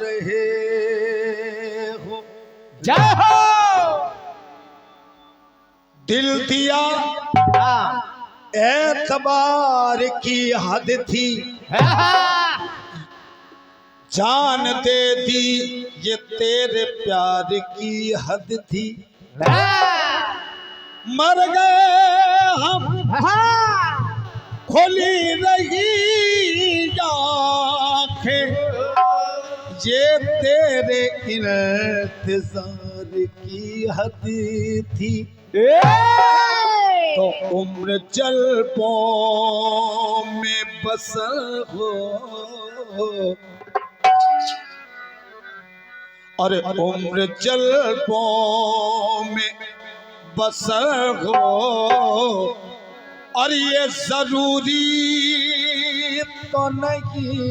रहे हो। जय हो। दिल दिया एतबार की हद थी, जान दे दी ये तेरे प्यार की हद थी। मर गए हम खोली रही आँखें, ये तेरे इंतजार की हद थी। तो उम्र चल पाओ में बसर हो, अरे उम्र चल पाओ में बसर हो, और ये जरूरी तो नहीं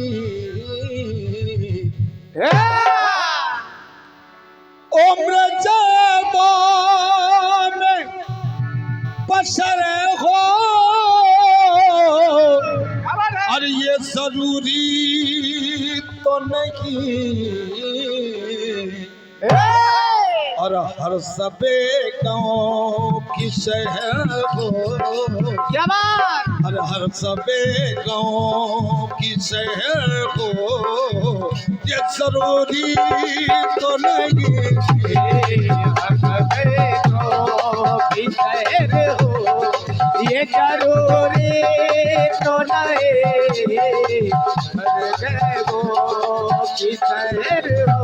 उम्र जब में बसर हो, और ये जरूरी तो नहीं, और हर सबे गाँव की शहर हो, क्या बात। और हर सबे गाँव की शहर हो, ये जरूरी तो नहीं। हर सबे गाँव की शहर हो, ये जरूरी तो नहीं। हर गाँव की शहर हो।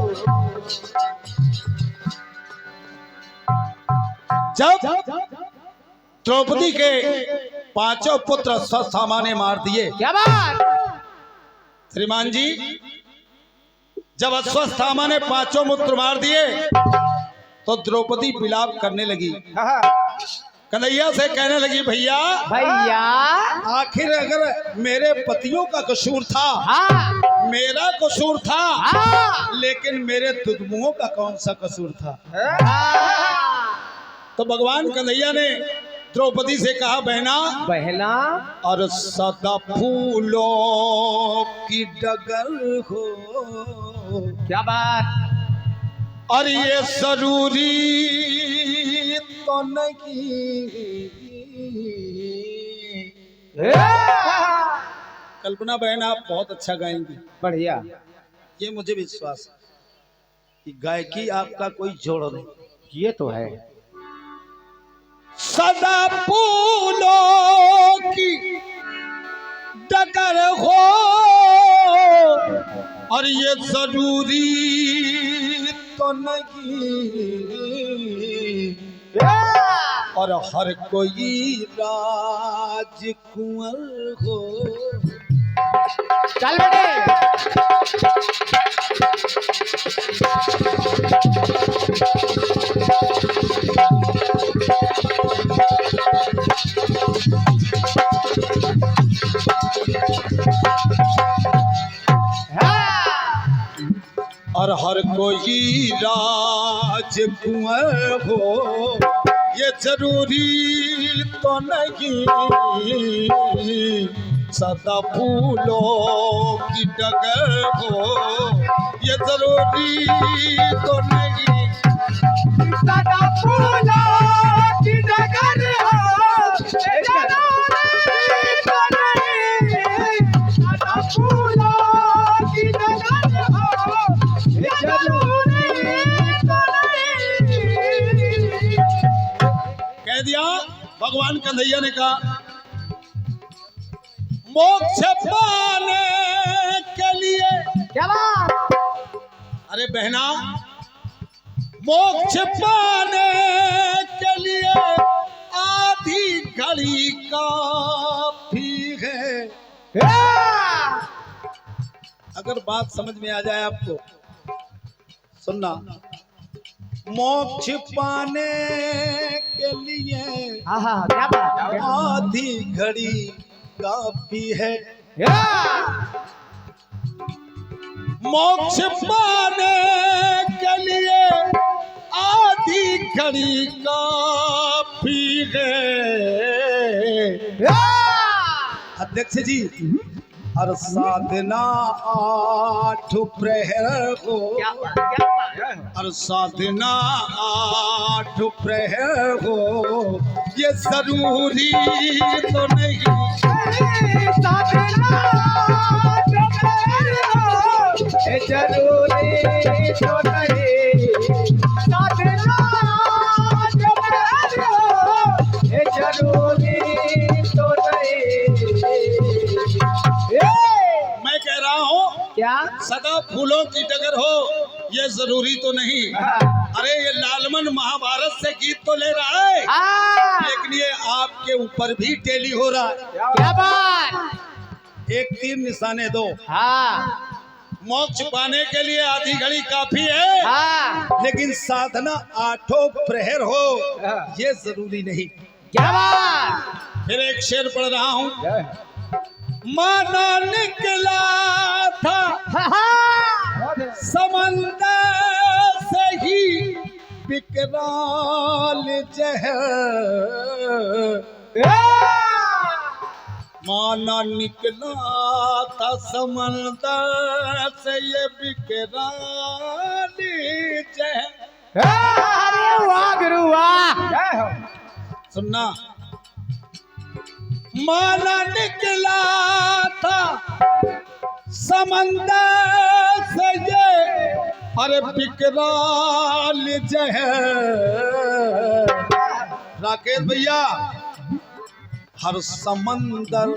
जब द्रौपदी के पांचों पुत्र अश्वत्थामा ने मार दिए। क्या बात। श्रीमान जी, जब अश्वत्थामा ने पांचों पुत्र मार दिए तो द्रौपदी विलाप करने लगी, कन्हैया से कहने लगी, भैया भैया आखिर अगर मेरे पतियों का कसूर था, मेरा कसूर था, लेकिन मेरे दुधमुओं का कौन सा कसूर था। तो भगवान कन्हैया ने द्रौपदी से कहा, बहना बहना, और सदा फूलों की डगर हो, क्या बात। और ये जरूरी तो नहीं। कल्पना बहन आप बहुत अच्छा गाएंगी, बढ़िया। ये मुझे विश्वास है कि गायकी आपका कोई जोड़ नहीं। ये तो है। सदा फूलों की डगर हो, और ये जरूरी तो नहीं, और हर कोई राजकुंवर हो। चल बेटे। और हर कोई राजकुंवर हो, ये जरूरी तो नहीं। सदा फूलों की डगर हो, ये जरूरी तो नहीं। सदा फूलों की डगर हो, ये जरूरी तो नहीं। सदा फूलों की डगर हो, ये जरूरी तो नहीं। कह दिया। भगवान कन्हैया ने कहा, मोक्ष पाने के लिए। क्या बात। अरे बहना, मोक्ष पाने के लिए आधी घड़ी काफी है। अगर बात समझ में आ जाए आपको, सुनना। मोक्ष पाने के लिए क्या बात। आधी घड़ी काफी है। मोक्ष पाने के लिए आधी घड़ी काफी है। अध्यक्ष जी, और साधना 8 प्रहर हो, क्या बात, क्या बात। और साधना 8 प्रहर हो, ये जरूरी तो नहीं। साधना जो करो, ये जरूरी तो नहीं। साधना जो करो, ये जरूरी तो नहीं। मैं कह रहा हूँ क्या? सदा फूलों की डगर हो ये जरूरी तो नहीं। अरे ये लालमन महाभारत से गीत तो ले रहा है, लेकिन ये आपके ऊपर भी टेली हो रहा है। क्या बात। एक तीर निशाने दो, हाँ मोक्ष पाने के लिए आधी घड़ी काफी है, हाँ। लेकिन साधना 8 प्रहर हो ये जरूरी नहीं। क्या बात। फिर एक शेर पढ़ रहा हूँ। माना निकला था समंदर से ही विकराल जहर, माना निकला था समंदर से ये विकराल जहर। अरे वाह गुरु वाह। सुनना, माना निकला था समंदर से ये अरे विकराल जहर। राकेश भैया, हर समंदर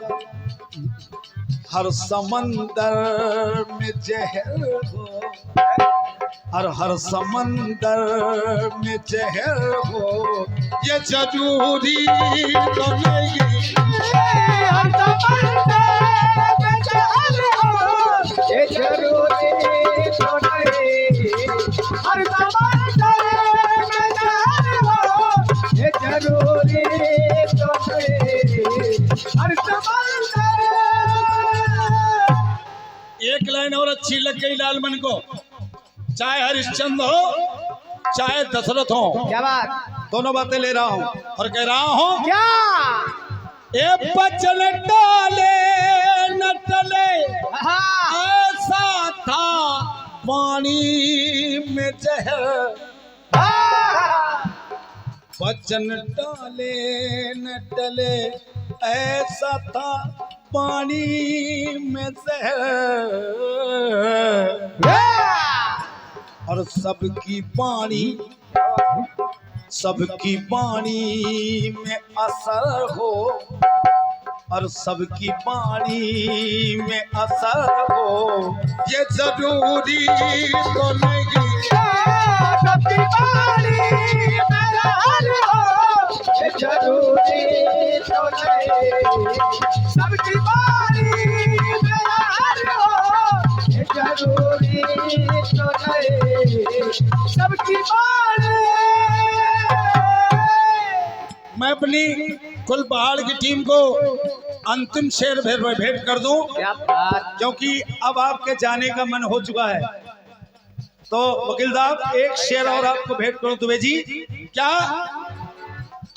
में जहर हो, हर समंदर में जहर हो, ये जरूरी तो नहीं। हर समंदर में जहर हो, ये जरूरी तो नहीं। हर समंदर में जहर हो, ये जरूरी तो नहीं। हर समंदर। एक लाइन और अच्छी लग गई लालमन को, चाहे हरिश्चंद्र हो चाहे दशरथ हो, क्या बात। दोनों बातें ले रहा हूँ और कह रहा हूँ क्या? ए बचन डाले न टले ऐसा था पानी में जहर। बचन डाले न टले ऐसा था पानी में जहर, और सबकी बाणी में असर हो, और सबकी बाणी में असर हो, ये जरूरी तो नहीं। सबकी बाणी में असर हो, ये जरूरी तो नहीं। सबकी बाणी में असर हो, ये जरूरी तो नहीं। सबकी बाणी। मैं अपनी कुल पहाड़ की टीम को अंतिम शेर भेंट कर दूं, क्या बात। क्योंकि अब आपके जाने का मन हो चुका है। तो वकील साहब एक शेर और आपको भेंट करूं दुबे जी। क्या?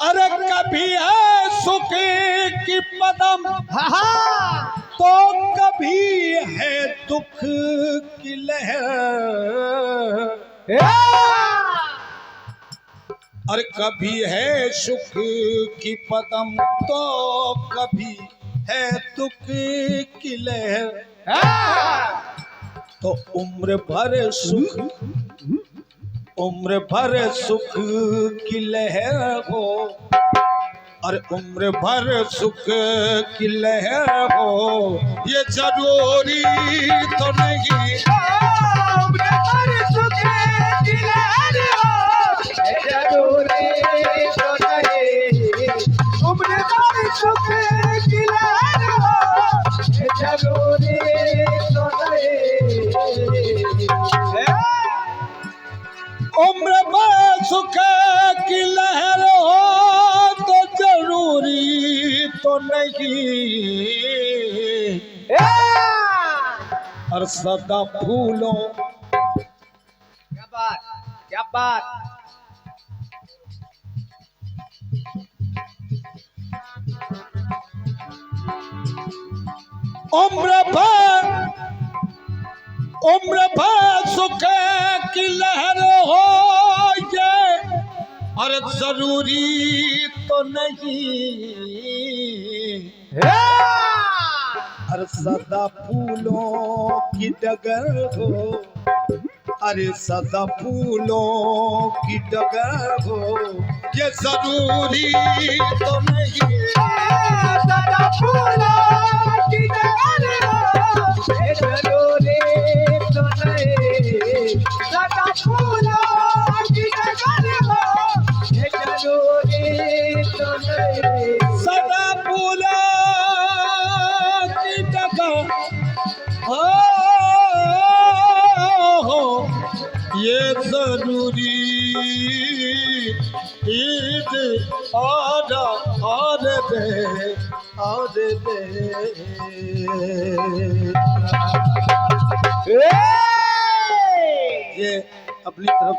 अरे कभी है सुख की पदम तो कभी है दुख की लहर, और कभी है सुख की पदम तो कभी है दुख की लहर। तो उम्र भर सुख की लहर हो, और उम्र भर सुख की लहर हो, ये जरूरी तो नहीं। उम्र भर सुख की लहर हो, ये जरूरी तो नहीं। उम्र भर सुख की लहर हो, ये जरूरी तो नहीं। उम्र भर सुख की लहर हो तो जरूरी तो नहीं, और सदा फूलों। क्या बात, क्या बात। उम्र भर सुख की लहर हो ये, और जरूरी तो नहीं हर सदा फूलों की डगर हो, अरे सदा फूलों की डगर हो, ये जरूरी तो नहीं सदा फूलों की डगर हो, ये जरूरी तो नहीं। सदा फूलों की डगर हो, ये जरूरी तो नहीं। सदा फूलों की डगर हो, ये जरूरी ईद और दे ये अपनी तरफ